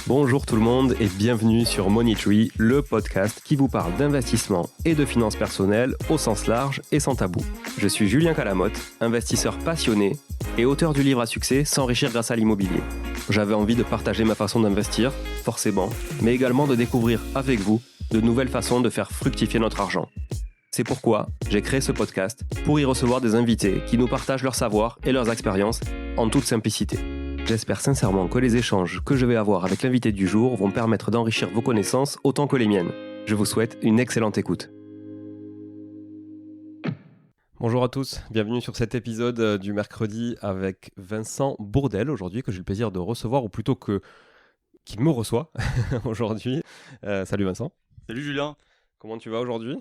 Bonjour tout le monde et bienvenue sur Money Tree, le podcast qui vous parle d'investissement et de finances personnelles au sens large et sans tabou. Je suis Julien Calamotte, investisseur passionné et auteur du livre à succès S'enrichir grâce à l'immobilier. J'avais envie de partager ma façon d'investir, forcément, mais également de découvrir avec vous de nouvelles façons de faire fructifier notre argent. C'est pourquoi j'ai créé ce podcast pour y recevoir des invités qui nous partagent leur savoir et leurs expériences en toute simplicité. J'espère sincèrement que les échanges que je vais avoir avec l'invité du jour vont permettre d'enrichir vos connaissances autant que les miennes. Je vous souhaite une excellente écoute. Bonjour à tous, bienvenue sur cet épisode du mercredi avec Vincent Bourdel aujourd'hui, que j'ai le plaisir de recevoir, ou plutôt qu'il me reçoit aujourd'hui. Salut Vincent. Salut Julien. Comment tu vas aujourd'hui ?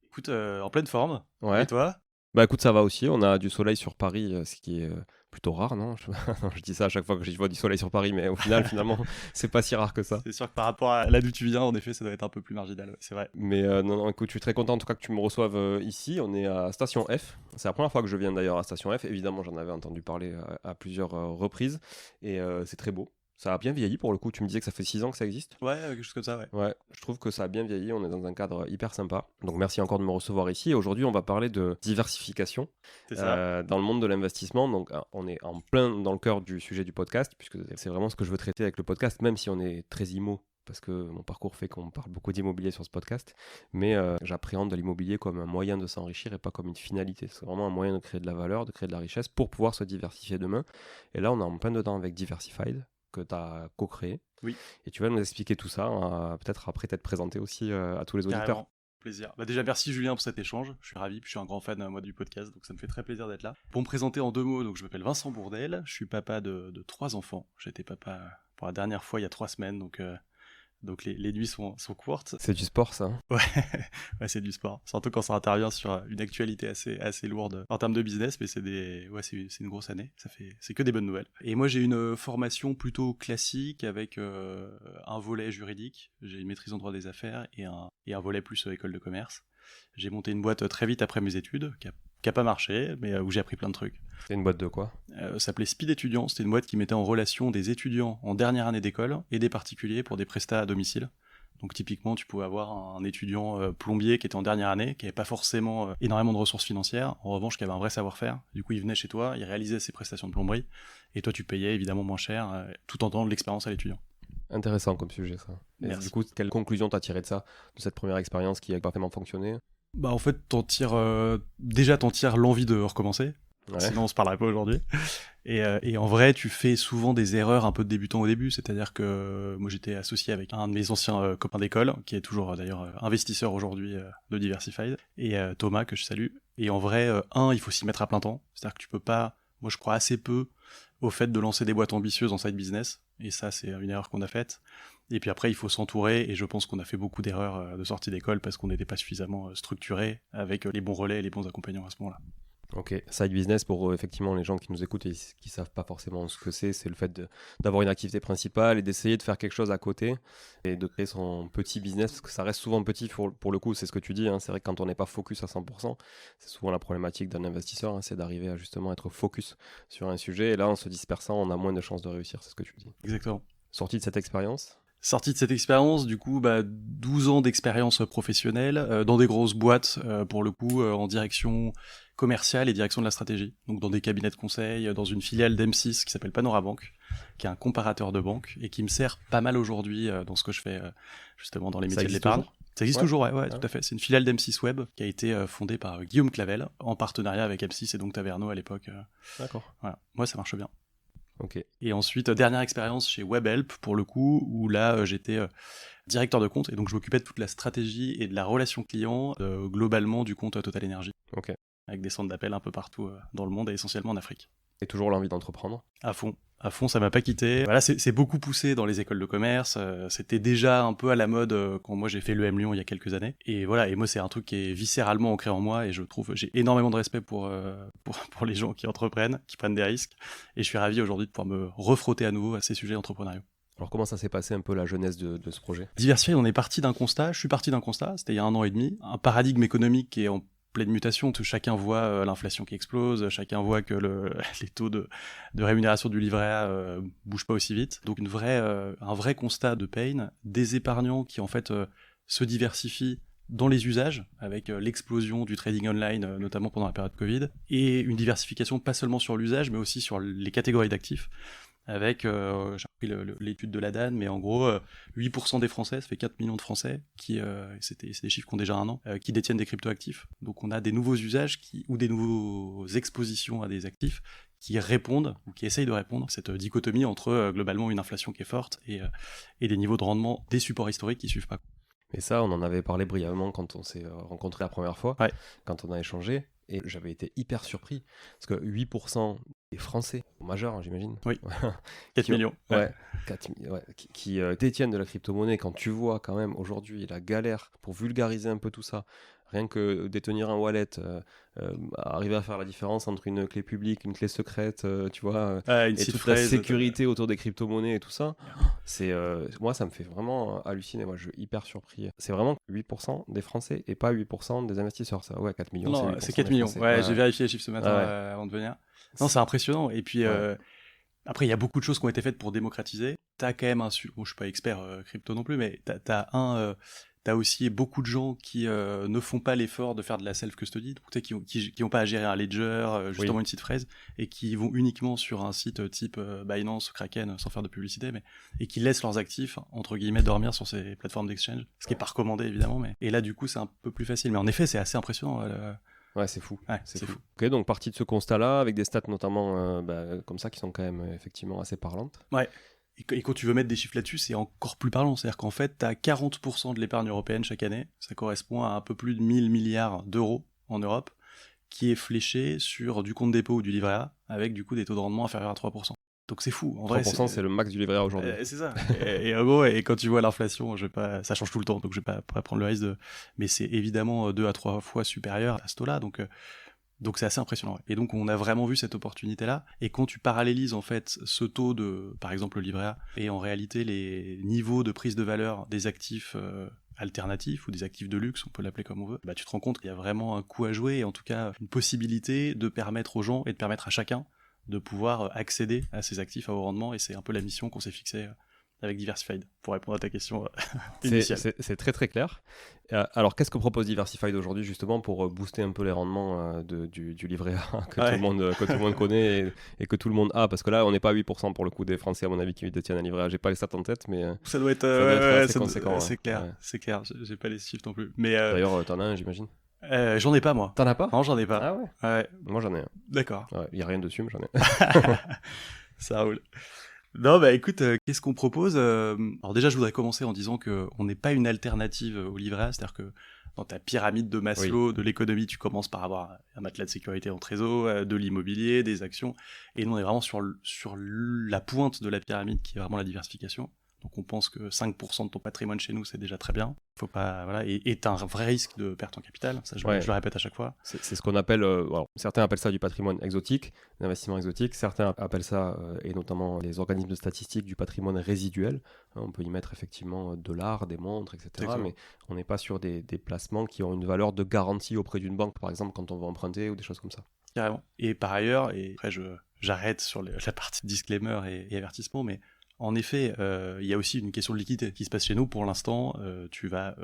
Écoute, en pleine forme. Ouais. Et toi ? Bah écoute, ça va aussi, on a du soleil sur Paris, ce qui est plutôt rare, non ? Je dis ça à chaque fois que je vois du soleil sur Paris, mais au final, finalement, c'est pas si rare que ça. C'est sûr que par rapport à là d'où tu viens, en effet, ça doit être un peu plus marginal, ouais, c'est vrai. Mais non, écoute, je suis très content en tout cas que tu me reçoives ici. On est à Station F. C'est la première fois que je viens d'ailleurs à Station F. Évidemment, j'en avais entendu parler à plusieurs reprises. Et c'est très beau. Ça a bien vieilli pour le coup. Tu me disais que ça fait 6 ans que ça existe. Ouais, quelque chose comme ça, ouais. Ouais, je trouve que ça a bien vieilli. On est dans un cadre hyper sympa. Donc merci encore de me recevoir ici. Et aujourd'hui, on va parler de diversification C'est ça. dans le monde de l'investissement. Donc on est en plein dans le cœur du sujet du podcast, puisque c'est vraiment ce que je veux traiter avec le podcast, même si on est très immo, parce que mon parcours fait qu'on parle beaucoup d'immobilier sur ce podcast. Mais j'appréhende l'immobilier comme un moyen de s'enrichir et pas comme une finalité. C'est vraiment un moyen de créer de la valeur, de créer de la richesse pour pouvoir se diversifier demain. Et là, on est en plein dedans avec Diversified, que tu as co-créé. Oui. Et tu vas nous expliquer tout ça, peut-être après t'être présenté aussi à tous les auditeurs. Carrément. Plaisir. Bah déjà, merci Julien pour cet échange. Je suis ravi, puis je suis un grand fan moi du podcast, donc ça me fait très plaisir d'être là. Pour me présenter en 2 mots, donc je m'appelle Vincent Bourdel, je suis papa de 3 enfants. J'ai été papa pour la dernière fois il y a 3 semaines, donc les nuits sont courtes. C'est du sport, ça. Ouais, c'est du sport. Surtout quand ça intervient sur une actualité assez lourde en termes de business, mais c'est une grosse année. C'est que des bonnes nouvelles. Et moi, j'ai une formation plutôt classique avec un volet juridique. J'ai une maîtrise en droit des affaires et un volet plus école de commerce. J'ai monté une boîte très vite après mes études, qui a pas marché, mais où j'ai appris plein de trucs. C'est une boîte de quoi ? Ça s'appelait Speed Étudiants. C'était une boîte qui mettait en relation des étudiants en dernière année d'école et des particuliers pour des prestats à domicile. Donc typiquement, tu pouvais avoir un étudiant plombier qui était en dernière année, qui n'avait pas forcément énormément de ressources financières, en revanche qui avait un vrai savoir-faire. Du coup, il venait chez toi, il réalisait ses prestations de plomberie, et toi tu payais évidemment moins cher, tout en donnant de l'expérience à l'étudiant. Intéressant comme sujet, ça. Et Merci. du coup, quelle conclusion t'as tiré de ça, de cette première expérience qui a parfaitement fonctionné ? Bah en fait, t'en tires l'envie de recommencer. Ouais. Sinon on se parlerait pas aujourd'hui. Et en vrai, tu fais souvent des erreurs un peu de débutant au début, c'est-à-dire que moi j'étais associé avec un de mes anciens copains d'école, qui est toujours d'ailleurs investisseur aujourd'hui de Diversified, et Thomas, que je salue. Et en vrai, il faut s'y mettre à plein temps, c'est-à-dire que tu peux pas, moi je crois assez peu au fait de lancer des boîtes ambitieuses en side business, et ça c'est une erreur qu'on a faite. Et puis après, il faut s'entourer, et je pense qu'on a fait beaucoup d'erreurs de sortie d'école parce qu'on n'était pas suffisamment structuré avec les bons relais et les bons accompagnants à ce moment-là. Ok, side business pour effectivement les gens qui nous écoutent et qui savent pas forcément ce que c'est le fait d'avoir une activité principale et d'essayer de faire quelque chose à côté et de créer son petit business, parce que ça reste souvent petit pour le coup, c'est ce que tu dis, hein. C'est vrai que quand on n'est pas focus à 100%, c'est souvent la problématique d'un investisseur, hein, c'est d'arriver à justement être focus sur un sujet, et là en se dispersant, on a moins de chances de réussir, c'est ce que tu dis. Exactement. Sorti de cette expérience ? Sorti de cette expérience, du coup, 12 ans d'expérience professionnelle, dans des grosses boîtes, pour le coup, en direction commerciale et direction de la stratégie. Donc dans des cabinets de conseil, dans une filiale d'M6 qui s'appelle Panorabank, qui est un comparateur de banques, et qui me sert pas mal aujourd'hui dans ce que je fais justement dans les métiers de l'épargne. Ça existe toujours, ouais, tout à fait. C'est une filiale d'M6 Web qui a été fondée par Guillaume Clavel, en partenariat avec M6 et donc Taverneau à l'époque. D'accord. Voilà. Moi, ça marche bien. Ok. Et ensuite, dernière expérience chez WebHelp, pour le coup, où là, j'étais directeur de compte, et donc je m'occupais de toute la stratégie et de la relation client, globalement, du compte Total Energy. Ok. Avec des centres d'appel un peu partout dans le monde, et essentiellement en Afrique. Et toujours l'envie d'entreprendre ? À fond, ça m'a pas quitté. Voilà, c'est beaucoup poussé dans les écoles de commerce, c'était déjà un peu à la mode quand moi j'ai fait l'EM Lyon il y a quelques années. Et voilà, et moi c'est un truc qui est viscéralement ancré en moi, et je trouve, j'ai énormément de respect pour les gens qui entreprennent, qui prennent des risques, et je suis ravi aujourd'hui de pouvoir me refrotter à nouveau à ces sujets entrepreneuriaux. Alors comment ça s'est passé un peu la genèse de ce projet ? Diversified, je suis parti d'un constat, c'était il y a 1 an et demi, un paradigme économique qui est en pleine mutation. Chacun voit l'inflation qui explose, chacun voit que les taux de rémunération du livret A bougent pas aussi vite. Donc un vrai constat de pain, des épargnants qui en fait se diversifient dans les usages, avec l'explosion du trading online, notamment pendant la période Covid, et une diversification pas seulement sur l'usage, mais aussi sur les catégories d'actifs, avec, j'ai repris l'étude de la DAN, mais en gros, 8% des Français, ça fait 4 millions de Français, c'est des chiffres qui ont déjà un an, qui détiennent des cryptoactifs. Donc on a des nouveaux usages ou des nouvelles expositions à des actifs qui répondent, ou qui essayent de répondre à cette dichotomie entre, globalement, une inflation qui est forte et des niveaux de rendement des supports historiques qui suivent pas. Et ça, on en avait parlé brièvement quand on s'est rencontrés la première fois, ouais. Quand on a échangé, et j'avais été hyper surpris, parce que 8% des Français, majeurs, j'imagine, oui. 4 millions, ouais, 4, qui détiennent de la crypto-monnaie, quand tu vois quand même aujourd'hui la galère pour vulgariser un peu tout ça, rien que détenir un wallet, arriver à faire la différence entre une clé publique, une clé secrète, tu vois, et toute la sécurité autour des crypto-monnaies et tout ça, moi ça me fait vraiment halluciner, moi je suis hyper surpris. C'est vraiment 8% des Français et pas 8% des investisseurs, ça. Ouais, 4 millions. Non, c'est 4 millions. Ouais, j'ai vérifié les chiffres ce matin avant de venir. Non, c'est impressionnant. Et puis, après, il y a beaucoup de choses qui ont été faites pour démocratiser. T'as quand même bon, je suis pas expert crypto non plus, mais t'as aussi beaucoup de gens qui ne font pas l'effort de faire de la self-custody, donc qui n'ont pas à gérer un ledger, justement une seed phrase, et qui vont uniquement sur un site type Binance, Kraken, sans faire de publicité, et qui laissent leurs actifs, entre guillemets, dormir sur ces plateformes d'exchange, ce qui n'est pas recommandé évidemment, et là du coup c'est un peu plus facile. Mais en effet, c'est assez impressionnant. Ouais, c'est fou. Ouais, c'est fou. Ok, donc partie de ce constat-là, avec des stats notamment comme ça qui sont quand même effectivement assez parlantes. Ouais. Et quand tu veux mettre des chiffres là-dessus, c'est encore plus parlant. C'est-à-dire qu'en fait, tu as 40% de l'épargne européenne chaque année. Ça correspond à un peu plus de 1000 milliards d'euros en Europe, qui est fléché sur du compte dépôt ou du livret A, avec du coup des taux de rendement inférieurs à 3%. Donc c'est fou. En 3%, vrai, c'est le max du livret A aujourd'hui. C'est ça. et en gros, et quand tu vois l'inflation, ça change tout le temps, donc je vais pas prendre le risque mais c'est évidemment 2 à 3 fois supérieur à ce taux-là. Donc c'est assez impressionnant. Et donc on a vraiment vu cette opportunité-là. Et quand tu parallélises en fait ce taux de, par exemple le livret A, et en réalité les niveaux de prise de valeur des actifs alternatifs ou des actifs de luxe, on peut l'appeler comme on veut, tu te rends compte qu'il y a vraiment un coup à jouer, et en tout cas une possibilité de permettre aux gens et de permettre à chacun de pouvoir accéder à ces actifs à haut rendement. Et c'est un peu la mission qu'on s'est fixée avec Diversified, pour répondre à ta question initiale. C'est très très clair. Alors qu'est-ce que propose Diversified aujourd'hui justement pour booster un peu les rendements du livret A que tout le monde connaît et que tout le monde a, parce que là on n'est pas à 8% pour le coup des Français à mon avis qui détiennent un livret A. J'ai pas les stats en tête, mais ça doit être assez conséquent. C'est clair, c'est clair. J'ai pas les chiffres non plus. Mais d'ailleurs t'en as un, j'imagine. J'en ai pas moi. T'en as pas? Non, j'en ai pas. Ah ouais. Ouais. Moi j'en ai un. D'accord. Il y a rien dessus, mais j'en ai. Ça roule. Non, écoute, qu'est-ce qu'on propose? Alors déjà, je voudrais commencer en disant qu'on n'est pas une alternative au livret A, c'est-à-dire que dans ta pyramide de Maslow, de l'économie, tu commences par avoir un matelas de sécurité en trésor, de l'immobilier, des actions, et nous on est vraiment sur la pointe de la pyramide qui est vraiment la diversification. Donc on pense que 5% de ton patrimoine chez nous, c'est déjà très bien. Faut pas, voilà, et t'as un vrai risque de perte en capital, ça je le répète à chaque fois. C'est ce qu'on appelle, certains appellent ça du patrimoine exotique, l'investissement exotique, certains appellent ça, et notamment les organismes de statistiques, du patrimoine résiduel. On peut y mettre effectivement de l'art, des montres, etc. Mais on n'est pas sur des placements qui ont une valeur de garantie auprès d'une banque, par exemple, quand on va emprunter ou des choses comme ça. Carrément. Et par ailleurs, et après j'arrête sur la partie disclaimer et avertissement, mais en effet, il y a aussi une question de liquidité qui se passe chez nous. Pour l'instant, tu vas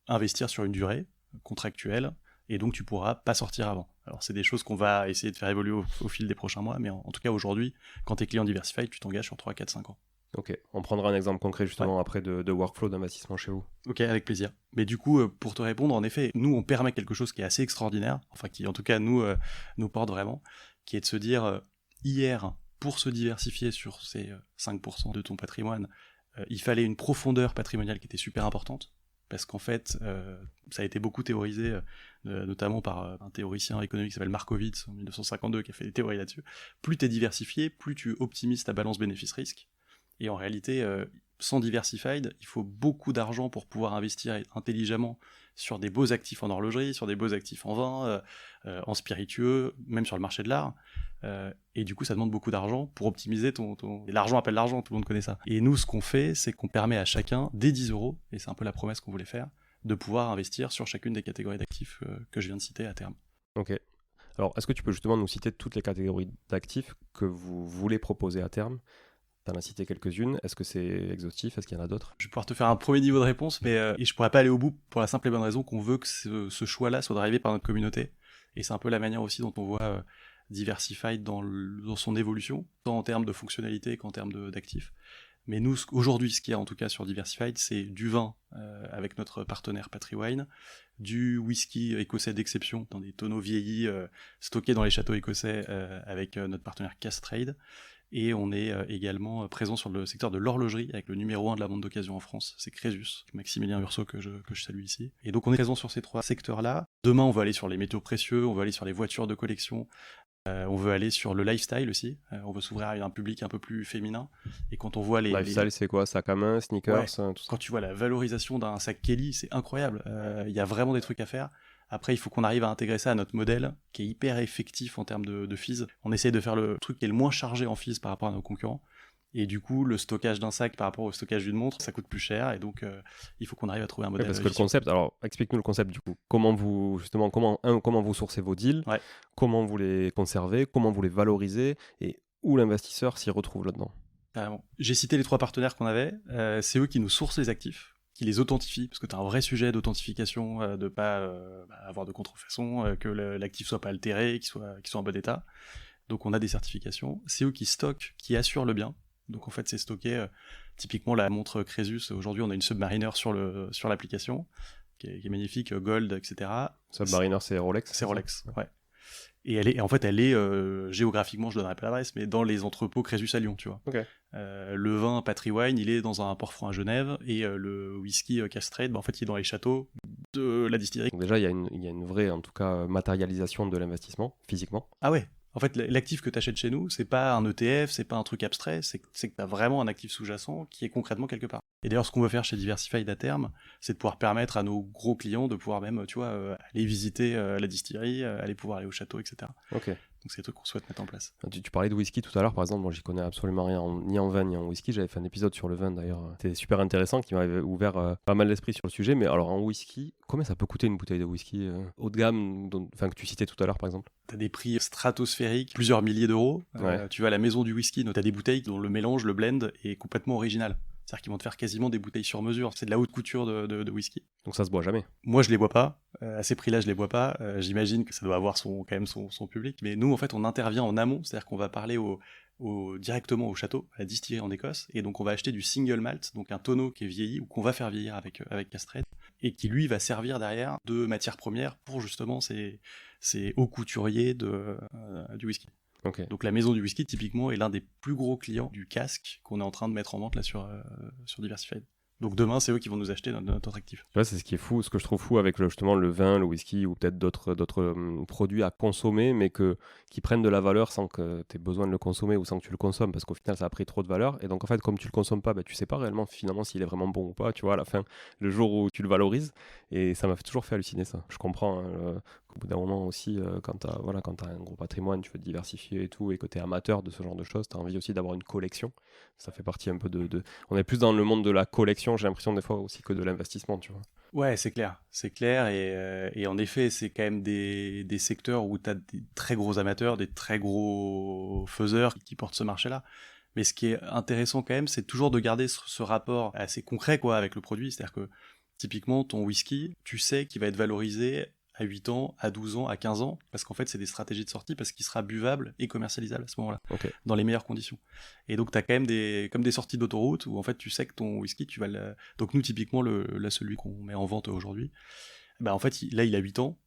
investir sur une durée contractuelle, et donc tu pourras pas sortir avant. Alors c'est des choses qu'on va essayer de faire évoluer au fil des prochains mois, mais en tout cas aujourd'hui, quand tu es client Diversified, tu t'engages sur 3, 4, 5 ans. Ok, on prendra un exemple concret justement après de workflow d'investissement chez vous. Ok, avec plaisir. Mais du coup, pour te répondre, en effet, nous on permet quelque chose qui est assez extraordinaire, enfin qui en tout cas nous porte vraiment, qui est de se dire, hier, pour se diversifier sur ces 5% de ton patrimoine, il fallait une profondeur patrimoniale qui était super importante, parce qu'en fait, ça a été beaucoup théorisé, notamment par un théoricien économique qui s'appelle Markowitz en 1952, qui a fait des théories là-dessus. Plus tu es diversifié, plus tu optimises ta balance bénéfice-risque. Et en réalité, sans Diversified, il faut beaucoup d'argent pour pouvoir investir intelligemment sur des beaux actifs en horlogerie, sur des beaux actifs en vin, en spiritueux, même sur le marché de l'art. Et du coup, ça demande beaucoup d'argent pour optimiser Et l'argent appelle l'argent, tout le monde connaît ça. Et nous, ce qu'on fait, c'est qu'on permet à chacun, dès 10 €, et c'est un peu la promesse qu'on voulait faire, de pouvoir investir sur chacune des catégories d'actifs que je viens de citer à terme. Ok. Alors, est-ce que tu peux justement nous citer toutes les catégories d'actifs que vous voulez proposer à terme? Tu en as cité quelques-unes. Est-ce que c'est exhaustif? Est-ce qu'il y en a d'autres? Je vais pouvoir te faire un premier niveau de réponse, mais et je pourrais pas aller au bout pour la simple et bonne raison qu'on veut que ce choix-là soit drivé par notre communauté. Et c'est un peu la manière aussi dont on voit Diversified dans son évolution, tant en termes de fonctionnalité qu'en termes d'actifs. Mais nous, aujourd'hui, ce qu'il y a en tout cas sur Diversified, c'est du vin avec notre partenaire Patriwine, du whisky écossais d'exception dans des tonneaux vieillis stockés dans les châteaux écossais avec notre partenaire Cask Trade. Et on est également présent sur le secteur de l'horlogerie avec le numéro 1 de la vente d'occasion en France, c'est Crésus, Maximilien Urso que je salue ici. Et donc on est présent sur ces 3 secteurs-là. Demain, on va aller sur les métaux précieux, on va aller sur les voitures de collection, on veut aller sur le lifestyle aussi, on veut s'ouvrir à un public un peu plus féminin. Et quand on voit Lifestyle, c'est quoi? Sac à main, sneakers, tout ça? Quand tu vois la valorisation d'un sac Kelly, c'est incroyable. Il y a vraiment des trucs à faire. Après, il faut qu'on arrive à intégrer ça à notre modèle, qui est hyper effectif en termes de fees. On essaie de faire le truc qui est le moins chargé en fees par rapport à nos concurrents. Et du coup, le stockage d'un sac par rapport au stockage d'une montre, ça coûte plus cher. Et donc, il faut qu'on arrive à trouver un modèle. Parce que le concept, alors explique-nous le concept du coup. Comment vous sourcez vos deals, comment vous les conservez, comment vous les valorisez et où l'investisseur s'y retrouve là-dedans. Carrément. J'ai cité les 3 partenaires qu'on avait. C'est eux qui nous sourcent les actifs, qui les authentifient, parce que tu as un vrai sujet d'authentification, de pas avoir de contrefaçon, que l'actif soit pas altéré, qu'il soit en bon état. Donc on a des certifications. C'est eux qui stockent, qui assurent le bien. Donc en fait c'est stocké, typiquement la montre Crésus, aujourd'hui on a une Submariner sur l'application, qui est magnifique, gold, etc. Submariner c'est Rolex? C'est Rolex, ouais. Et elle est géographiquement, je donnerai pas l'adresse, mais dans les entrepôts Crésus à Lyon, tu vois. Okay. Le vin Patriwine, il est dans un port-franc à Genève, et le whisky Cask Trade, en fait, il est dans les châteaux de la distillerie. Donc déjà, il y a une vraie, en tout cas, matérialisation de l'investissement, physiquement. Ah ouais. En fait, l'actif que tu achètes chez nous, c'est pas un ETF, c'est pas un truc abstrait, c'est que tu as vraiment un actif sous-jacent qui est concrètement quelque part. Et d'ailleurs, ce qu'on veut faire chez Diversified à terme, c'est de pouvoir permettre à nos gros clients de pouvoir même, tu vois, aller visiter la distillerie, aller pouvoir aller au château, etc. Ok. Donc c'est des trucs qu'on souhaite mettre en place. Tu parlais de whisky tout à l'heure, par exemple. Moi, j'y connais absolument rien, ni en vin, ni en whisky. J'avais fait un épisode sur le vin, d'ailleurs. C'était super intéressant, qui m'avait ouvert pas mal l'esprit sur le sujet. Mais alors, en whisky, combien ça peut coûter une bouteille de whisky haut de gamme, que tu citais tout à l'heure, par exemple? T'as des prix stratosphériques, plusieurs milliers d'euros. Tu vas à la maison du whisky, t'as des bouteilles dont le mélange, le blend est complètement original. C'est-à-dire qu'ils vont te faire quasiment des bouteilles sur mesure. C'est de la haute couture de whisky. Donc ça se boit jamais? Moi, je les bois pas. À ces prix-là, je les bois pas. J'imagine que ça doit avoir quand même son public. Mais nous, en fait, on intervient en amont. C'est-à-dire qu'on va parler directement au château, à la distillerie en Écosse. Et donc, on va acheter du single malt, donc un tonneau qui est vieilli ou qu'on va faire vieillir avec Cask Trade, et qui, lui, va servir derrière de matière première pour justement ces hauts couturiers du whisky. Okay. Donc la maison du whisky, typiquement, est l'un des plus gros clients du casque qu'on est en train de mettre en vente là sur Diversified. Donc demain, c'est eux qui vont nous acheter notre actif. Ouais, c'est ce qui est fou, ce que je trouve fou avec justement le vin, le whisky ou peut-être d'autres produits à consommer, mais qui prennent de la valeur sans que tu aies besoin de le consommer ou sans que tu le consommes, parce qu'au final, ça a pris trop de valeur. Et donc, en fait, comme tu le consommes pas, tu sais pas réellement finalement s'il est vraiment bon ou pas, tu vois, à la fin, le jour où tu le valorises. Et ça m'a toujours fait halluciner ça. Je comprends qu'au bout d'un moment aussi, quand tu as un gros patrimoine, tu veux te diversifier et tout, et que tu es amateur de ce genre de choses, tu as envie aussi d'avoir une collection. Ça fait partie un peu On est plus dans le monde de la collection, j'ai l'impression des fois aussi que de l'investissement, tu vois. Ouais, c'est clair, et en effet, c'est quand même des secteurs où tu as des très gros amateurs, des très gros faiseurs qui portent ce marché-là. Mais ce qui est intéressant quand même, c'est toujours de garder ce rapport assez concret avec le produit. C'est-à-dire que typiquement, ton whisky, tu sais qu'il va être valorisé à 8 ans, à 12 ans, à 15 ans, parce qu'en fait, c'est des stratégies de sortie, parce qu'il sera buvable et commercialisable à ce moment-là, dans les meilleures conditions. Et donc, tu as quand même comme des sorties d'autoroute, où en fait, tu sais que ton whisky, tu vas Donc nous, typiquement, celui qu'on met en vente aujourd'hui, en fait, il a 8 ans,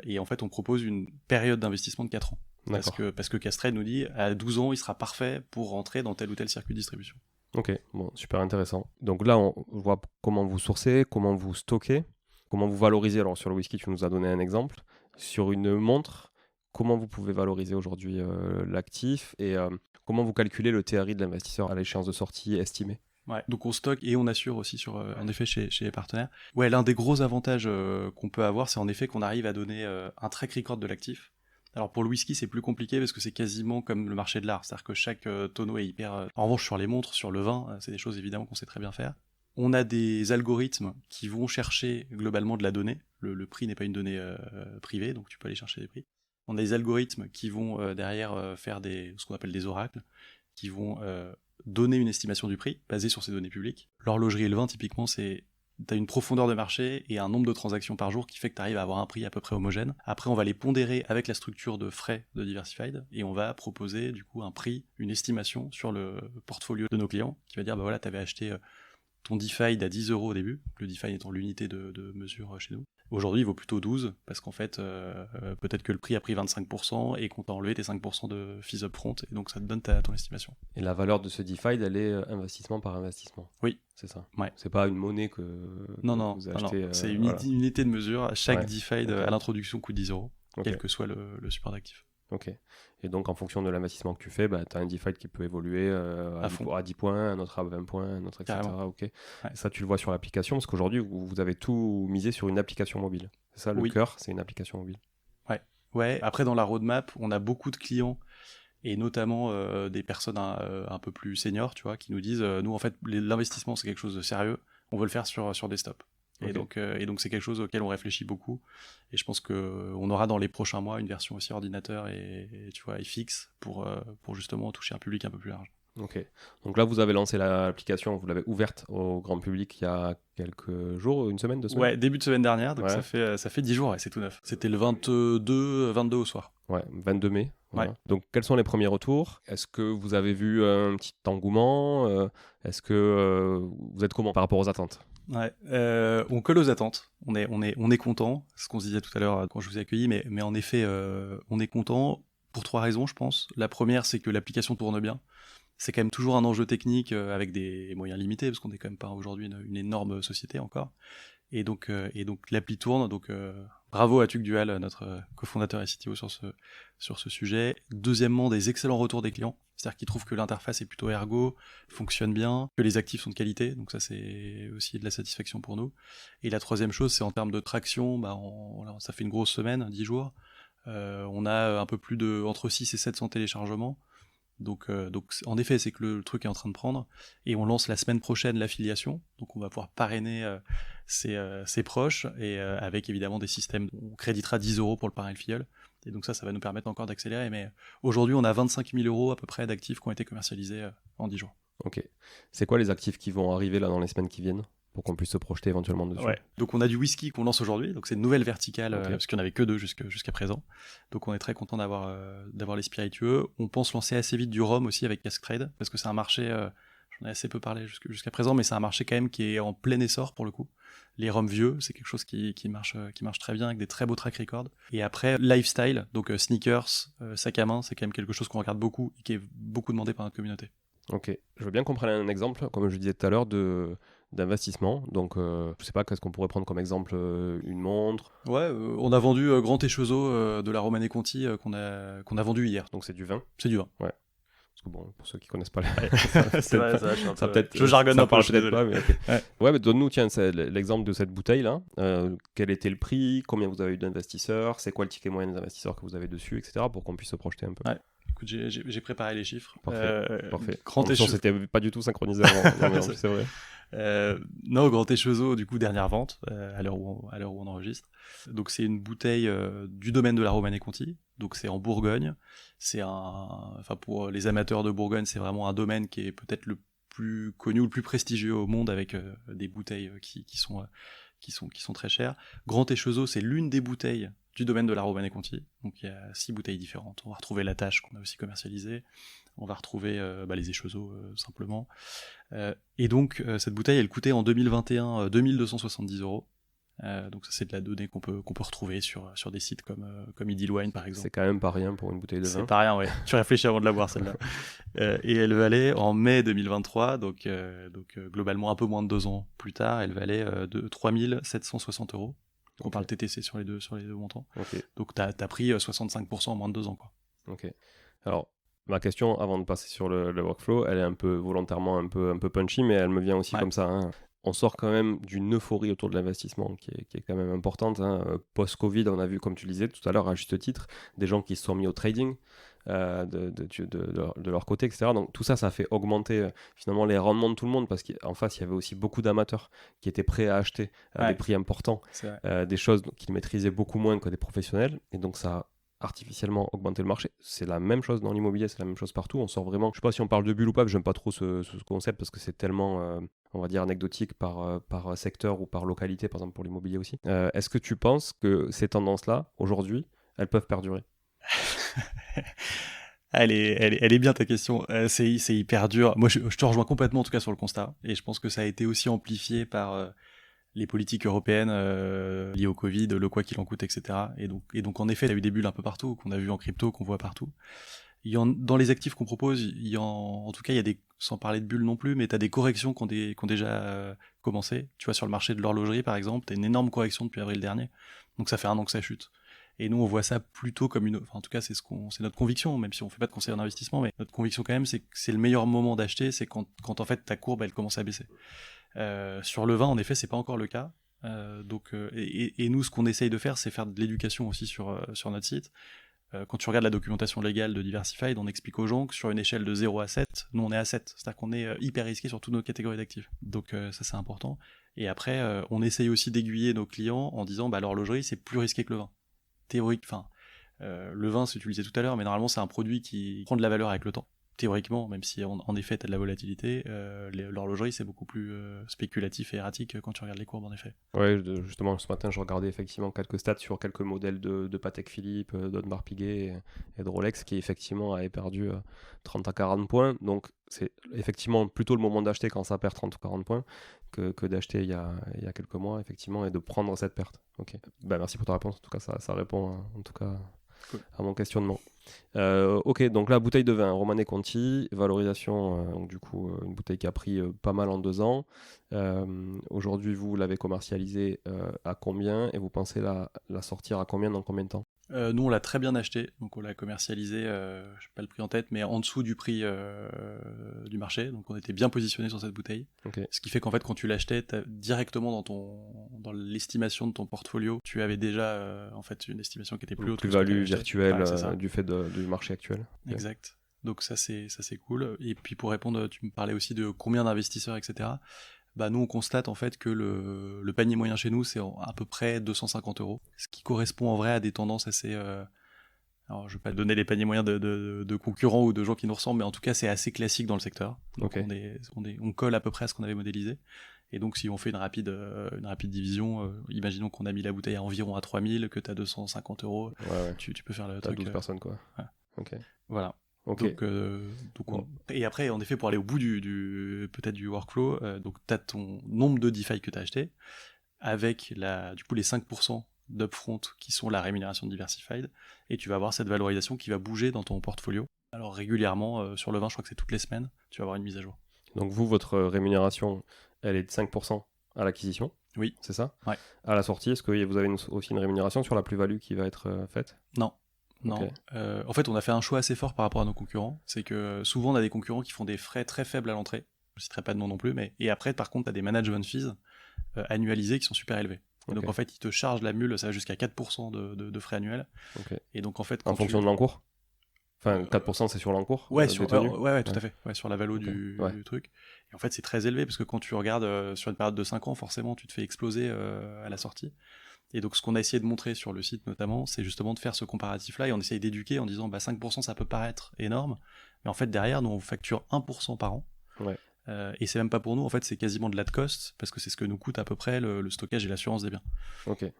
et en fait, on propose une période d'investissement de 4 ans. Parce que Cask Trade nous dit, à 12 ans, il sera parfait pour rentrer dans tel ou tel circuit de distribution. Ok, bon, super intéressant. Donc là, on voit comment vous sourcez, comment vous stockez, comment vous valorisez. Alors sur le whisky, tu nous as donné un exemple. Sur une montre, comment vous pouvez valoriser aujourd'hui l'actif et comment vous calculez le TRI de l'investisseur à l'échéance de sortie estimée? Ouais, donc on stocke et on assure aussi en effet chez les partenaires. Ouais, l'un des gros avantages qu'on peut avoir, c'est en effet qu'on arrive à donner un track record de l'actif. Alors pour le whisky, c'est plus compliqué parce que c'est quasiment comme le marché de l'art, c'est-à-dire que chaque tonneau est hyper... En revanche, sur les montres, sur le vin, c'est des choses évidemment qu'on sait très bien faire. On a des algorithmes qui vont chercher globalement de la donnée. Le prix n'est pas une donnée privée, donc tu peux aller chercher des prix. On a des algorithmes qui vont derrière faire ce qu'on appelle des oracles, qui vont donner une estimation du prix basée sur ces données publiques. L'horlogerie et le vin, typiquement, tu as une profondeur de marché et un nombre de transactions par jour qui fait que tu arrives à avoir un prix à peu près homogène. Après, on va les pondérer avec la structure de frais de Diversified et on va proposer du coup un prix, une estimation sur le portfolio de nos clients qui va dire, bah voilà, tu avais acheté ton DeFi à 10 euros au début, le DeFi étant l'unité de mesure chez nous. Aujourd'hui, il vaut plutôt 12, parce qu'en fait, peut-être que le prix a pris 25% et qu'on t'a enlevé tes 5% de fees upfront, et donc ça te donne ton estimation. Et la valeur de ce DeFi, elle est investissement par investissement. Oui. C'est ça. Ouais. C'est pas une monnaie que vous achetez. Non. C'est une unité de mesure. Chaque DeFi à l'introduction coûte 10 euros, quel que soit le support d'actifs. Ok. Et donc, en fonction de l'investissement que tu fais, tu as un DeFi qui peut évoluer à 10 points, un autre à 20 points, un autre, etc. Okay. Ouais. Ça, tu le vois sur l'application, parce qu'aujourd'hui, vous avez tout misé sur une application mobile. C'est ça, le cœur, c'est une application mobile. Ouais. Après, dans la roadmap, on a beaucoup de clients, et notamment des personnes un peu plus seniors, tu vois, qui nous disent, nous, en fait, l'investissement, c'est quelque chose de sérieux, on veut le faire sur desktop. Okay. Et donc c'est quelque chose auquel on réfléchit beaucoup, et je pense qu'on aura dans les prochains mois une version aussi ordinateur et tu vois, et fixe pour justement toucher un public un peu plus large. Ok, donc là vous avez lancé l'application, vous l'avez ouverte au grand public il y a quelques jours, une semaine, 2 semaines? Ouais, début de semaine dernière, donc ça fait 10 jours, c'est tout neuf. C'était le 22 au soir. Ouais, 22 mai. Voilà. Ouais. Donc, quels sont les premiers retours? Est-ce que vous avez vu un petit engouement? Est-ce que vous êtes comment par rapport aux attentes? Ouais, on colle aux attentes. On est content. Ce qu'on se disait tout à l'heure quand je vous ai accueilli, mais en effet, on est content pour 3 raisons, je pense. La première, c'est que l'application tourne bien. C'est quand même toujours un enjeu technique avec des moyens limités, parce qu'on n'est quand même pas aujourd'hui une énorme société encore. Et donc l'appli tourne. Donc bravo à Tuc Dual, notre cofondateur et CTO sur ce sujet. Deuxièmement, des excellents retours des clients. C'est-à-dire qu'ils trouvent que l'interface est plutôt ergo, fonctionne bien, que les actifs sont de qualité. Donc ça, c'est aussi de la satisfaction pour nous. Et la troisième chose, c'est en termes de traction. Ça fait une grosse semaine, 10 jours. On a un peu plus entre 6 et 700 téléchargements. Donc en effet, c'est que le truc est en train de prendre, et on lance la semaine prochaine l'affiliation, donc on va pouvoir parrainer ses proches, et avec évidemment des systèmes, on créditera 10 euros pour le parrain et le filleul, et donc ça va nous permettre encore d'accélérer, mais aujourd'hui on a 25 000 euros à peu près d'actifs qui ont été commercialisés en 10 jours. Ok, c'est quoi les actifs qui vont arriver là dans les semaines qui viennent, pour qu'on puisse se projeter éventuellement dessus? Ouais. Donc on a du whisky qu'on lance aujourd'hui, donc c'est une nouvelle verticale, parce qu'il n'y en avait que 2 jusqu'à présent. Donc on est très content d'avoir les spiritueux. On pense lancer assez vite du rhum aussi avec Cask Trade, parce que c'est un marché, j'en ai assez peu parlé jusqu'à présent, mais c'est un marché quand même qui est en plein essor pour le coup. Les rhums vieux, c'est quelque chose qui marche très bien, avec des très beaux track records. Et après, lifestyle, donc sneakers, sac à main, c'est quand même quelque chose qu'on regarde beaucoup et qui est beaucoup demandé par notre communauté. Ok, je veux bien qu'on prenne un exemple, comme je disais tout à l'heure, d'investissement. Donc, je sais pas, qu'est-ce qu'on pourrait prendre comme exemple? Une montre? Ouais, on a vendu Grand Échezeau de la Romanée Conti qu'on a vendu hier. Donc c'est du vin? C'est du vin. Ouais. Parce que bon, pour ceux qui connaissent pas c'est vrai, ça, je jargonne un peu, peut-être pas, mais okay. Ouais, mais donne-nous l'exemple de cette bouteille là. Quel était le prix? Combien vous avez eu d'investisseurs? C'est quoi le ticket moyen des investisseurs que vous avez dessus, etc. pour qu'on puisse se projeter un peu. Ouais. Écoute, j'ai préparé les chiffres. Parfait. Grand Échezeau, c'était pas du tout synchronisé avant. Non, c'est vrai. Non, Grand Échezeau, du coup, dernière vente à l'heure où on enregistre. Donc c'est une bouteille du domaine de la Romanée Conti. Donc c'est en Bourgogne. Pour les amateurs de Bourgogne, c'est vraiment un domaine qui est peut-être le plus connu ou le plus prestigieux au monde, avec des bouteilles qui sont très chères. Grand Échezeau, c'est l'une des bouteilles du domaine de la Romanée Conti. Donc il y a 6 bouteilles différentes. On va retrouver la Tâche qu'on a aussi commercialisée. On va retrouver les Échezeaux simplement. Et donc cette bouteille, elle coûtait en 2021 2270 euros. Donc ça, c'est de la donnée qu'on peut retrouver sur des sites comme Idyll Wine par exemple. C'est quand même pas rien pour une bouteille de vin. C'est pas rien, ouais. Tu réfléchis avant de la boire celle-là. Et elle valait en mai 2023, donc globalement un peu moins de 2 ans plus tard, elle valait de 3760 euros. On parle TTC sur les deux montants. Okay. Donc t'as pris 65% en moins de 2 ans, quoi. Ok. Alors ma question, avant de passer sur le workflow, elle est un peu volontairement un peu punchy, mais elle me vient aussi comme ça. Hein. On sort quand même d'une euphorie autour de l'investissement qui est quand même importante. Hein. Post-Covid, on a vu, comme tu le disais tout à l'heure, à juste titre, des gens qui se sont mis au trading. de leur côté, etc. Donc tout ça, ça fait augmenter finalement les rendements de tout le monde, parce qu'en face, il y avait aussi beaucoup d'amateurs qui étaient prêts à acheter à des prix importants des choses qu'ils maîtrisaient beaucoup moins que des professionnels, et donc ça a artificiellement augmenté le marché. C'est la même chose dans l'immobilier, c'est la même chose partout. On sort vraiment, je sais pas si on parle de bulle ou pas, j'aime pas trop ce concept parce que c'est tellement on va dire anecdotique par secteur ou par localité, par exemple pour l'immobilier aussi. Est-ce que tu penses que ces tendances-là, aujourd'hui, elles peuvent perdurer? Elle est bien ta question. C'est hyper dur. Moi, je te rejoins complètement en tout cas sur le constat. Et je pense que ça a été aussi amplifié par les politiques européennes liées au Covid, le quoi qu'il en coûte, etc. Et donc en effet, il y a eu des bulles un peu partout, qu'on a vu en crypto, qu'on voit partout. Dans les actifs qu'on propose, en tout cas, il y a sans parler de bulles non plus, mais tu as des corrections qui ont déjà commencé. Tu vois, sur le marché de l'horlogerie, par exemple, tu as une énorme correction depuis avril dernier. Donc ça fait 1 an que ça chute. Et nous, on voit ça plutôt comme en tout cas, c'est notre conviction, même si on fait pas de conseil en investissement, mais notre conviction quand même, c'est que c'est le meilleur moment d'acheter, c'est quand en fait ta courbe, elle commence à baisser. Sur le vin, en effet, c'est pas encore le cas. Et nous, ce qu'on essaye de faire, c'est faire de l'éducation aussi sur notre site. Quand tu regardes la documentation légale de Diversified, on explique aux gens que sur une échelle de 0 à 7, nous on est à 7. C'est-à-dire qu'on est hyper risqué sur toutes nos catégories d'actifs. Donc ça c'est important. Et après, on essaye aussi d'aiguiller nos clients en disant l'horlogerie c'est plus risqué que le vin. Théorique, le vin c'est utilisé tout à l'heure, mais normalement c'est un produit qui prend de la valeur avec le temps. Théoriquement, même si en effet t'as de la volatilité, l'horlogerie c'est beaucoup plus spéculatif et erratique quand tu regardes les courbes en effet. Ouais, justement ce matin je regardais effectivement quelques stats sur quelques modèles de Patek Philippe, d'Audemars Piguet et de Rolex qui effectivement avaient perdu 30 à 40 points, donc c'est effectivement plutôt le moment d'acheter quand ça perd 30 ou 40 points que d'acheter il y a quelques mois effectivement et de prendre cette perte. Ok, merci pour ta réponse, en tout cas ça répond en tout cas cool à mon questionnement. Ok, donc la bouteille de vin Romanée Conti, valorisation, donc du coup une bouteille qui a pris pas mal en 2 ans. Aujourd'hui vous l'avez commercialisée à combien et vous pensez la sortir à combien dans combien de temps? Nous on l'a très bien acheté, donc on l'a commercialisé, je n'ai pas le prix en tête, mais en dessous du prix du marché, donc on était bien positionné sur cette bouteille. Okay. Ce qui fait qu'en fait quand tu l'achetais directement dans l'estimation de ton portfolio, tu avais déjà en fait une estimation qui était plus haute. Plus-value virtuelle du fait du marché actuel. Exact. Donc ça c'est cool. Et puis pour répondre, tu me parlais aussi de combien d'investisseurs, etc. Nous on constate en fait que le panier moyen chez nous c'est à peu près 250 €, ce qui correspond en vrai à des tendances assez... Alors je vais pas donner les paniers moyens de concurrents ou de gens qui nous ressemblent, mais en tout cas c'est assez classique dans le secteur. Donc on colle à peu près à ce qu'on avait modélisé. Et donc si on fait une rapide division, imaginons qu'on a mis la bouteille à environ à 3000, que tu as 250 €, tu peux faire le truc. 12 personnes quoi. Ouais. Okay. Voilà. Okay. Et après, en effet, pour aller au bout peut-être du workflow, donc tu as ton nombre de DeFi que tu as acheté, avec du coup les 5% d'upfront qui sont la rémunération de Diversified, et tu vas avoir cette valorisation qui va bouger dans ton portfolio. Alors régulièrement, sur le vin, je crois que c'est toutes les semaines, tu vas avoir une mise à jour. Donc vous, votre rémunération, elle est de 5% à l'acquisition? Oui. C'est ça? Ouais. À la sortie, est-ce que vous avez aussi une rémunération sur la plus-value qui va être faite? Non. Non. Okay. En fait, on a fait un choix assez fort par rapport à nos concurrents. C'est que souvent, on a des concurrents qui font des frais très faibles à l'entrée. Je ne citerai pas de nom non plus, mais et après, par contre, tu as des management fees annualisés qui sont super élevés. Okay. Donc en fait, ils te chargent la mule, ça va jusqu'à 4% de frais annuels. Okay. Et donc en fait, en fonction de l'encours. Enfin, 4% c'est sur l'encours. Ouais, tout à fait. Ouais, sur la valo du truc. Et en fait, c'est très élevé parce que quand tu regardes sur une période de 5 ans, forcément, tu te fais exploser à la sortie. Et donc ce qu'on a essayé de montrer sur le site notamment, c'est justement de faire ce comparatif-là et on essaye d'éduquer en disant 5% ça peut paraître énorme, mais en fait derrière nous on facture 1% par an. Ouais. Et c'est même pas pour nous, en fait c'est quasiment de l'ad cost parce que c'est ce que nous coûte à peu près le stockage et l'assurance des biens. Okay.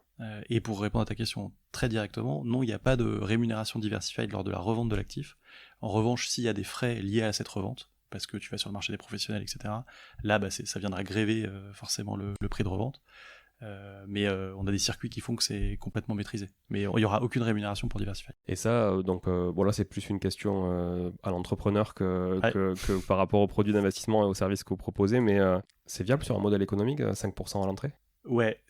Et pour répondre à ta question très directement, non, il n'y a pas de rémunération diversifiée lors de la revente de l'actif. En revanche, s'il y a des frais liés à cette revente, parce que tu vas sur le marché des professionnels, etc., là ça viendra gréver forcément le prix de revente. Mais on a des circuits qui font que c'est complètement maîtrisé. Mais il n'y aura aucune rémunération pour Diversified. Et ça, là c'est plus une question à l'entrepreneur que par rapport aux produits d'investissement et aux services que vous proposez, mais c'est viable sur un modèle économique, 5% à l'entrée? Ouais,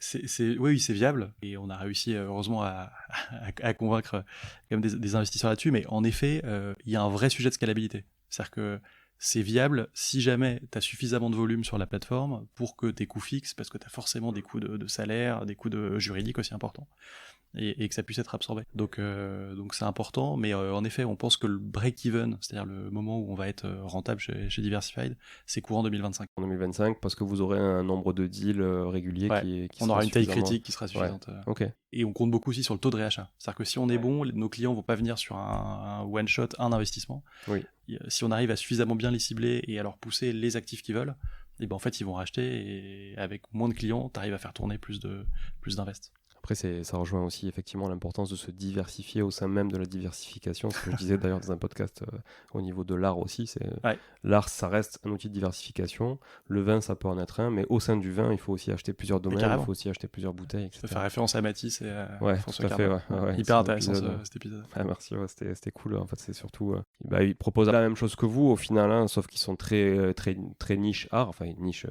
oui, c'est viable. Et on a réussi, heureusement, à convaincre quand même des investisseurs là-dessus. Mais en effet, il y a un vrai sujet de scalabilité. C'est-à-dire que c'est viable si jamais tu as suffisamment de volume sur la plateforme pour que tes coûts fixes, parce que tu as forcément des coûts de salaire, des coûts de juridique aussi importants, et que ça puisse être absorbé. Donc c'est important, mais en effet, on pense que le break-even, c'est-à-dire le moment où on va être rentable chez Diversified, c'est courant 2025. En 2025, parce que vous aurez un nombre de deals réguliers qui on sera aura une taille suffisamment... critique qui sera suffisante. Ok. Et on compte beaucoup aussi sur le taux de réachat. C'est-à-dire que si on est bon, nos clients vont pas venir sur un one-shot, un investissement. Oui. Si on arrive à suffisamment bien les cibler et à leur pousser les actifs qu'ils veulent, et ben en fait ils vont racheter, et avec moins de clients, tu arrives à faire tourner plus d'invest. Après, ça rejoint aussi effectivement l'importance de se diversifier au sein même de la diversification. Ce que je disais d'ailleurs dans un podcast au niveau de l'art aussi, l'art, ça reste un outil de diversification. Le vin, ça peut en être un, mais au sein du vin, il faut aussi acheter plusieurs domaines, il faut aussi acheter plusieurs bouteilles, etc. Ça fait référence à Matisse et à François Carbone. Hyper intéressant cet épisode. Merci, c'était cool. En fait, c'est surtout... ils proposent la même chose que vous au final, hein, sauf qu'ils sont très, très, très niche art, enfin niche...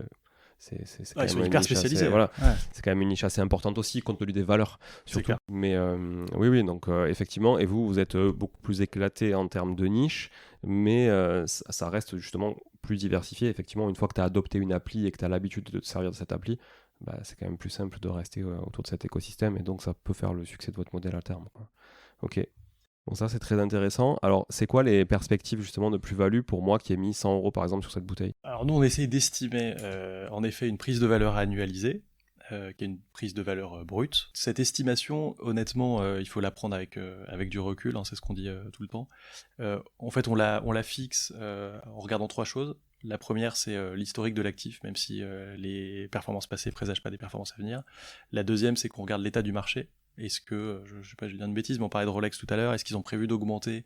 C'est quand ils sont même hyper spécialisés. C'est quand même une niche assez importante aussi, compte tenu des valeurs, surtout. Mais oui, donc effectivement, et vous êtes beaucoup plus éclaté en termes de niche, mais ça reste justement plus diversifié. Effectivement, une fois que tu as adopté une appli et que tu as l'habitude de te servir de cette appli, c'est quand même plus simple de rester autour de cet écosystème, et donc ça peut faire le succès de votre modèle à terme, quoi. Ok. Bon, ça c'est très intéressant. Alors, c'est quoi les perspectives justement de plus-value pour moi qui ai mis 100 € par exemple sur cette bouteille? Alors nous, on essaye d'estimer en effet une prise de valeur annualisée, qui est une prise de valeur brute. Cette estimation, honnêtement, il faut la prendre avec du recul, hein, c'est ce qu'on dit tout le temps. En fait, on la fixe en regardant 3 choses. La première, c'est l'historique de l'actif, même si les performances passées présagent pas des performances à venir. La deuxième, c'est qu'on regarde l'état du marché. Est-ce que, je sais pas, je vais dire une bêtise, mais on parlait de Rolex tout à l'heure, est-ce qu'ils ont prévu d'augmenter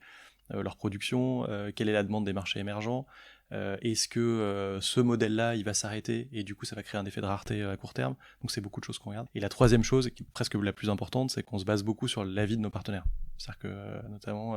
leur production, quelle est la demande des marchés émergents, est-ce que ce modèle-là, il va s'arrêter, et du coup ça va créer un effet de rareté à court terme. Donc c'est beaucoup de choses qu'on regarde. Et la troisième chose, qui est presque la plus importante, c'est qu'on se base beaucoup sur l'avis de nos partenaires. C'est-à-dire que notamment,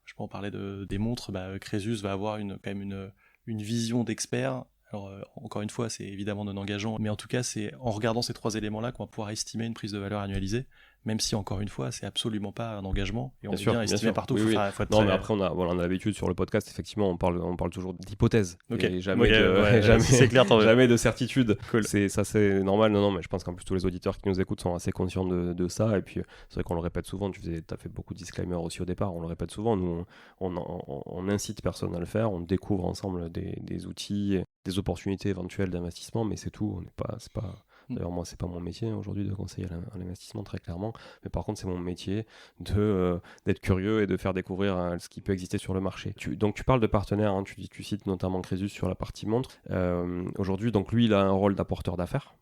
je peux en parler des montres, Crésus va avoir quand même une vision d'expert. Alors, encore une fois, c'est évidemment non engageant, mais en tout cas, c'est en regardant ces 3 éléments-là qu'on va pouvoir estimer une prise de valeur annualisée, même si, encore une fois, c'est absolument pas un engagement, et on est bien estimé partout. Oui. Non, mais après, on a l'habitude sur le podcast, effectivement, on parle toujours d'hypothèses, et jamais c'est clair, jamais de certitude. Cool. Ça, c'est normal. Non, mais je pense qu'en plus, tous les auditeurs qui nous écoutent sont assez conscients de ça, et puis c'est vrai qu'on le répète souvent. Tu as fait beaucoup de disclaimers aussi au départ, on le répète souvent. Nous, on incite personne à le faire, on découvre ensemble des outils, des opportunités éventuelles d'investissement, mais c'est tout. D'ailleurs, moi, c'est pas mon métier aujourd'hui de conseiller à l'investissement, très clairement, mais par contre, c'est mon métier d'être curieux et de faire découvrir ce qui peut exister sur le marché. Donc, tu parles de partenaires, hein, tu cites notamment Crésus sur la partie montre. Aujourd'hui, donc lui, il a un rôle d'apporteur d'affaires,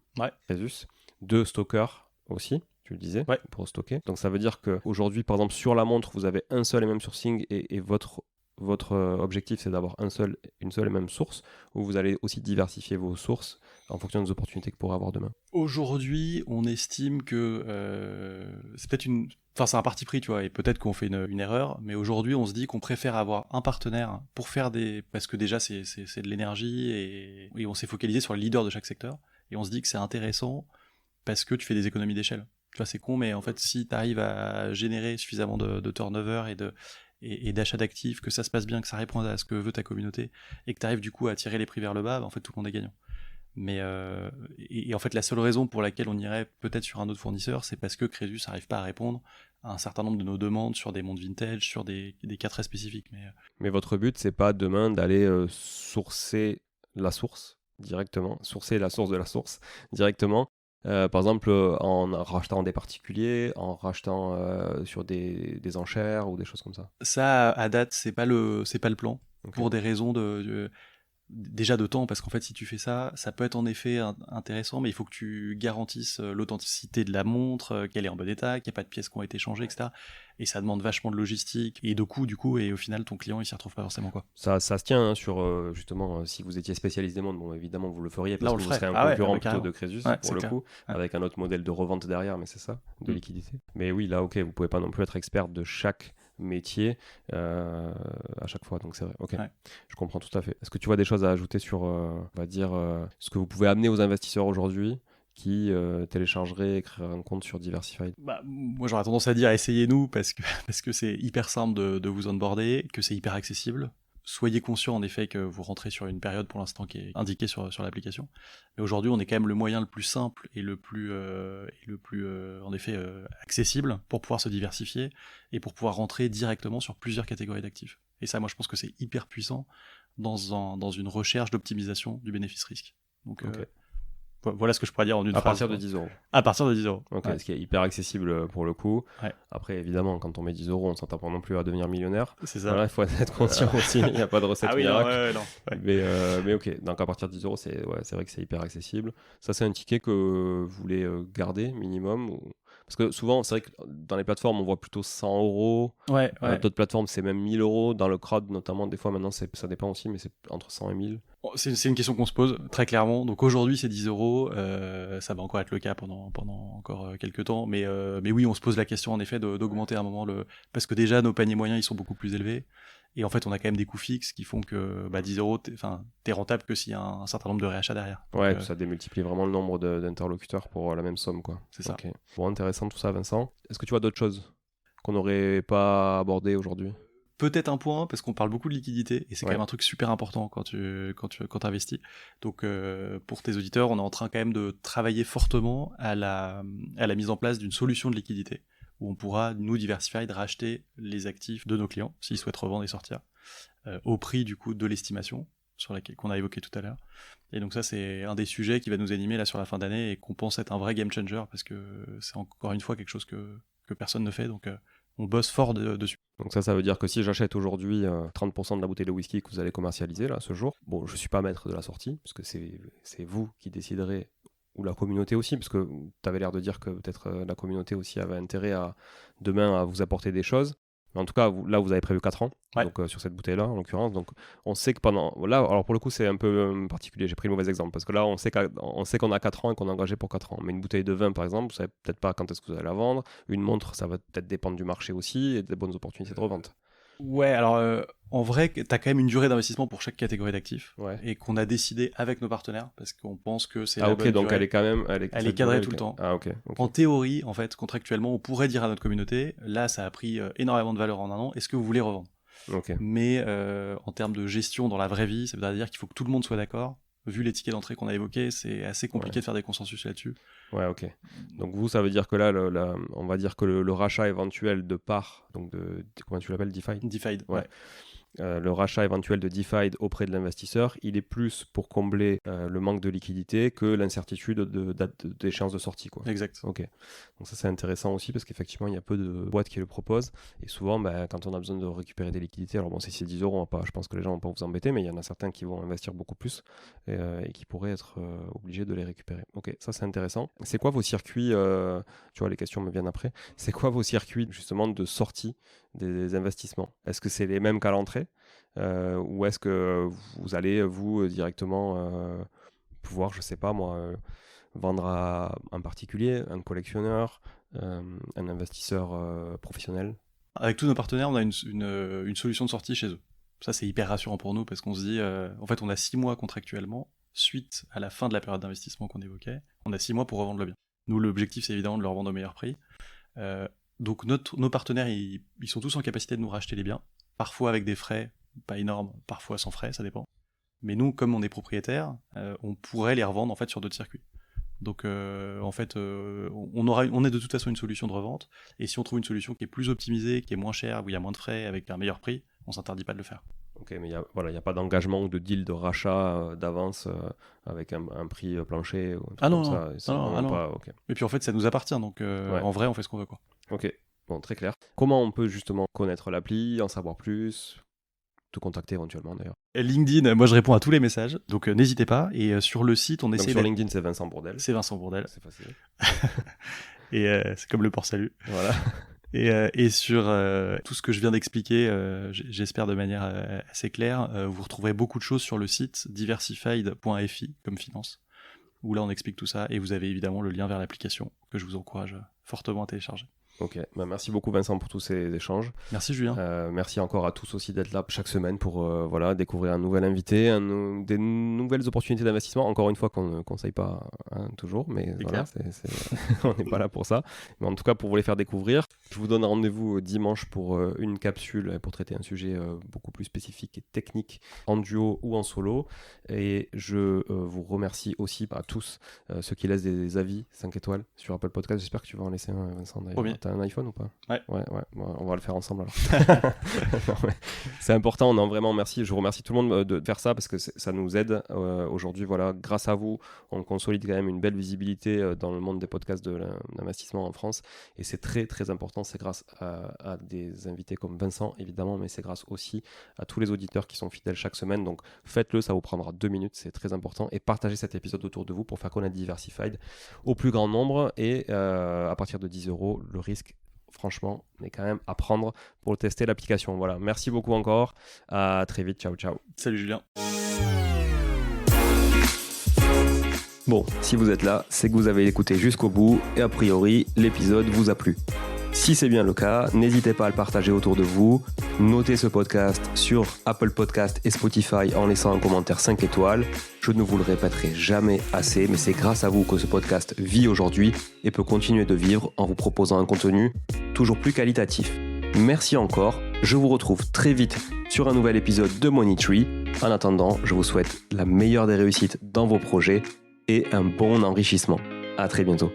Crésus, de stocker aussi. Tu le disais, pour stocker. Donc, ça veut dire qu'aujourd'hui, par exemple, sur la montre, vous avez un seul et même sourcing, et votre objectif, c'est d'avoir une seule et même source, ou vous allez aussi diversifier vos sources en fonction des opportunités que pourrait avoir demain? Aujourd'hui, on estime que c'est peut-être c'est un parti pris, tu vois, et peut-être qu'on fait une erreur, mais aujourd'hui, on se dit qu'on préfère avoir un partenaire pour faire parce que déjà, c'est de l'énergie, et on s'est focalisé sur le leader de chaque secteur, et on se dit que c'est intéressant parce que tu fais des économies d'échelle. Tu vois, c'est con, mais en fait, si tu arrives à générer suffisamment de turnover et d'achat d'actifs, que ça se passe bien, que ça répond à ce que veut ta communauté, et que tu arrives du coup à tirer les prix vers le bas, en fait tout le monde est gagnant. Mais et en fait la seule raison pour laquelle on irait peut-être sur un autre fournisseur, c'est parce que Crésus n'arrive pas à répondre à un certain nombre de nos demandes sur des montres vintage, sur des cas très spécifiques. Mais votre but, c'est pas demain d'aller sourcer la source directement, sourcer la source de la source directement. Par exemple, en rachetant des particuliers, en rachetant sur des enchères ou des choses comme ça. Ça, à date, c'est pas le plan, Okay. pour des raisons déjà de temps, parce qu'en fait, si tu fais ça peut être en effet intéressant, mais il faut que tu garantisses l'authenticité de la montre, qu'elle est en bon état, qu'il n'y a pas de pièces qui ont été changées, etc. Et ça demande vachement de logistique et de coûts, du coup, et au final, ton client, il s'y retrouve pas forcément, quoi. Ça se tient, hein, sur, justement, si vous étiez spécialiste des montres, bon, évidemment, vous le feriez, parce que vous serez un concurrent plutôt de Crésus, pour le coup, avec un autre modèle de revente derrière, mais c'est ça, de liquidité. Mais oui, là, ok, vous pouvez pas non plus être expert de chaque métier à chaque fois, donc c'est vrai, ok, je comprends tout à fait. Est-ce que tu vois des choses à ajouter sur, on va dire, ce que vous pouvez amener aux investisseurs aujourd'hui qui téléchargeraient et créeraient un compte sur Diversified? Moi j'aurais tendance à dire essayez-nous, parce que c'est hyper simple de vous onboarder, que c'est hyper accessible, soyez conscient en effet que vous rentrez sur une période pour l'instant qui est indiquée sur l'application. Mais aujourd'hui, on est quand même le moyen le plus simple et le plus en effet accessible pour pouvoir se diversifier et pour pouvoir rentrer directement sur plusieurs catégories d'actifs. Et ça, moi, je pense que c'est hyper puissant dans une recherche d'optimisation du bénéfice-risque. Donc, voilà ce que je pourrais dire en une phrase. À partir de 10 euros. À partir de 10 euros. Ok, ce qui est hyper accessible pour le coup. Ouais. Après, évidemment, quand on met 10 euros, on s'entend pas non plus à devenir millionnaire. C'est ça. Voilà, il faut être conscient aussi. Il n'y a pas de recette miracle. Non. Mais ok, donc à partir de 10 euros, c'est vrai que c'est hyper accessible. Ça, c'est un ticket que vous voulez garder minimum Parce que souvent, c'est vrai que dans les plateformes, on voit plutôt 100 euros. Ouais. D'autres plateformes, c'est même 1000 euros. Dans le crowd, notamment, des fois, maintenant, ça dépend aussi, mais c'est entre 100 et 1000. C'est une question qu'on se pose très clairement. Donc aujourd'hui, c'est 10 euros. Ça va encore être le cas pendant encore quelques temps. Mais oui, on se pose la question en effet d'augmenter à un moment parce que déjà, nos paniers moyens, ils sont beaucoup plus élevés. Et en fait, on a quand même des coûts fixes qui font que 10 euros, t'es rentable que s'il y a un certain nombre de réachats derrière. Donc, ça démultiplie vraiment le nombre d'interlocuteurs pour la même somme, quoi. C'est ça. Okay. Bon, intéressant tout ça, Vincent. Est-ce que tu vois d'autres choses qu'on n'aurait pas abordées aujourd'hui ? Peut-être un point, parce qu'on parle beaucoup de liquidité, et c'est quand même un truc super important quand tu investis. Donc, pour tes auditeurs, on est en train quand même de travailler fortement à la mise en place d'une solution de liquidité, où on pourra, nous, Diversified, racheter les actifs de nos clients, s'ils souhaitent revendre et sortir, au prix, du coup, de l'estimation, qu'on a évoqué tout à l'heure. Et donc ça, c'est un des sujets qui va nous animer là sur la fin d'année, et qu'on pense être un vrai game changer, parce que c'est encore une fois quelque chose que personne ne fait, donc on bosse fort dessus. Donc ça veut dire que si j'achète aujourd'hui 30% de la bouteille de whisky que vous allez commercialiser là ce jour, bon, je suis pas maître de la sortie, parce que c'est vous qui déciderez, ou la communauté aussi, parce que tu avais l'air de dire que peut-être la communauté aussi avait intérêt demain à vous apporter des choses. Mais en tout cas, là, vous avez prévu 4 ans, donc, sur cette bouteille-là, en l'occurrence. Donc, on sait que là, alors pour le coup, c'est un peu particulier. J'ai pris le mauvais exemple, parce que là, on sait qu'on a 4 ans et qu'on est engagé pour 4 ans. Mais une bouteille de vin, par exemple, vous savez peut-être pas quand est-ce que vous allez la vendre. Une montre, ça va peut-être dépendre du marché aussi et des bonnes opportunités de revente. Ouais, alors en vrai, tu as quand même une durée d'investissement pour chaque catégorie d'actifs, et qu'on a décidé avec nos partenaires, parce qu'on pense que c'est la bonne donc durée. elle est quand même... Elle est cadrée tout le temps. Ah, ok. En théorie, en fait, contractuellement, on pourrait dire à notre communauté, là, ça a pris énormément de valeur en un an, est-ce que vous voulez revendre ? Mais en termes de gestion dans la vraie vie, ça veut dire qu'il faut que tout le monde soit d'accord. Vu les tickets d'entrée qu'on a évoqués, c'est assez compliqué de faire des consensus là-dessus. Ouais, ok. Donc vous, ça veut dire que là, on va dire que le rachat éventuel de parts, donc comment tu l'appelles, Defied ? Defied, ouais. Le rachat éventuel de Defied auprès de l'investisseur, il est plus pour combler le manque de liquidité que l'incertitude d'échéance de sortie, quoi. Exact. Ok. Donc ça, c'est intéressant aussi parce qu'effectivement, il y a peu de boîtes qui le proposent. Et souvent, quand on a besoin de récupérer des liquidités, alors bon, si c'est 10 euros, je pense que les gens vont pas vous embêter, mais il y en a certains qui vont investir beaucoup plus et qui pourraient être obligés de les récupérer. Ok, ça, c'est intéressant. C'est quoi vos circuits tu vois, les questions me viennent après. C'est quoi vos circuits, justement, de sortie des investissements ? Est-ce que c'est les mêmes qu'à l'entrée ou est-ce que vous allez, vous, directement pouvoir, je sais pas moi, vendre à un particulier, un collectionneur, un investisseur professionnel ? Avec tous nos partenaires, on a une solution de sortie chez eux. Ça, c'est hyper rassurant pour nous parce qu'on se dit, en fait, on a 6 mois contractuellement, suite à la fin de la période d'investissement qu'on évoquait, on a 6 mois pour revendre le bien. Nous, l'objectif, c'est évidemment de leur vendre au meilleur prix. Donc nos partenaires, ils sont tous en capacité de nous racheter les biens, parfois avec des frais pas énormes, parfois sans frais, ça dépend. Mais nous, comme on est propriétaire, on pourrait les revendre en fait sur d'autres circuits. Donc en fait, on est de toute façon une solution de revente, et si on trouve une solution qui est plus optimisée, qui est moins chère, où il y a moins de frais, avec un meilleur prix, on s'interdit pas de le faire. Ok, mais il n'y a pas d'engagement ou de deal de rachat d'avance avec un prix plancher ou non, ça. Non. Pas, okay. Et puis en fait, ça nous appartient, donc en vrai, on fait ce qu'on veut, quoi. Ok, bon, très clair. Comment on peut justement connaître l'appli, en savoir plus, te contacter éventuellement d'ailleurs ? LinkedIn, moi je réponds à tous les messages, donc n'hésitez pas. Et sur le site, on essaie. Sur LinkedIn, c'est Vincent Bourdelle. C'est Vincent Bourdelle. C'est facile. Et c'est comme le port salut. Voilà. Et sur tout ce que je viens d'expliquer, j'espère de manière assez claire, vous retrouverez beaucoup de choses sur le site diversified.fi comme finance, où là on explique tout ça, et vous avez évidemment le lien vers l'application que je vous encourage fortement à télécharger. Ok, merci beaucoup Vincent pour tous ces échanges. Merci Julien. Merci encore à tous aussi d'être là chaque semaine pour découvrir un nouvel invité, des nouvelles opportunités d'investissement. Encore une fois qu'on ne conseille pas toujours, mais voilà, on n'est pas là pour ça. Mais en tout cas pour vous les faire découvrir. Je vous donne rendez-vous dimanche pour une capsule pour traiter un sujet beaucoup plus spécifique et technique en duo ou en solo. Et je vous remercie aussi à tous ceux qui laissent des avis 5 étoiles sur Apple Podcast. J'espère que tu vas en laisser un, Vincent. T'as un iPhone ou pas ? Ouais. Bon, on va le faire ensemble alors. Non, c'est important, non, vraiment merci. Je remercie tout le monde de faire ça parce que ça nous aide. Aujourd'hui, voilà, grâce à vous, on consolide quand même une belle visibilité dans le monde des podcasts de l'investissement en France. Et c'est très très important. C'est grâce à des invités comme Vincent, évidemment, mais c'est grâce aussi à tous les auditeurs qui sont fidèles chaque semaine. Donc faites-le, ça vous prendra 2 minutes, c'est très important. Et partagez cet épisode autour de vous pour faire connaître Diversified au plus grand nombre. Et à partir de 10 €, le risque, franchement, est quand même à prendre pour tester l'application. Voilà, merci beaucoup encore. À très vite. Ciao, ciao. Salut Julien. Bon, si vous êtes là, c'est que vous avez écouté jusqu'au bout et a priori, l'épisode vous a plu. Si c'est bien le cas, n'hésitez pas à le partager autour de vous. Notez ce podcast sur Apple Podcast et Spotify en laissant un commentaire 5 étoiles. Je ne vous le répéterai jamais assez, mais c'est grâce à vous que ce podcast vit aujourd'hui et peut continuer de vivre en vous proposant un contenu toujours plus qualitatif. Merci encore, je vous retrouve très vite sur un nouvel épisode de Money Tree. En attendant, je vous souhaite la meilleure des réussites dans vos projets et un bon enrichissement. À très bientôt.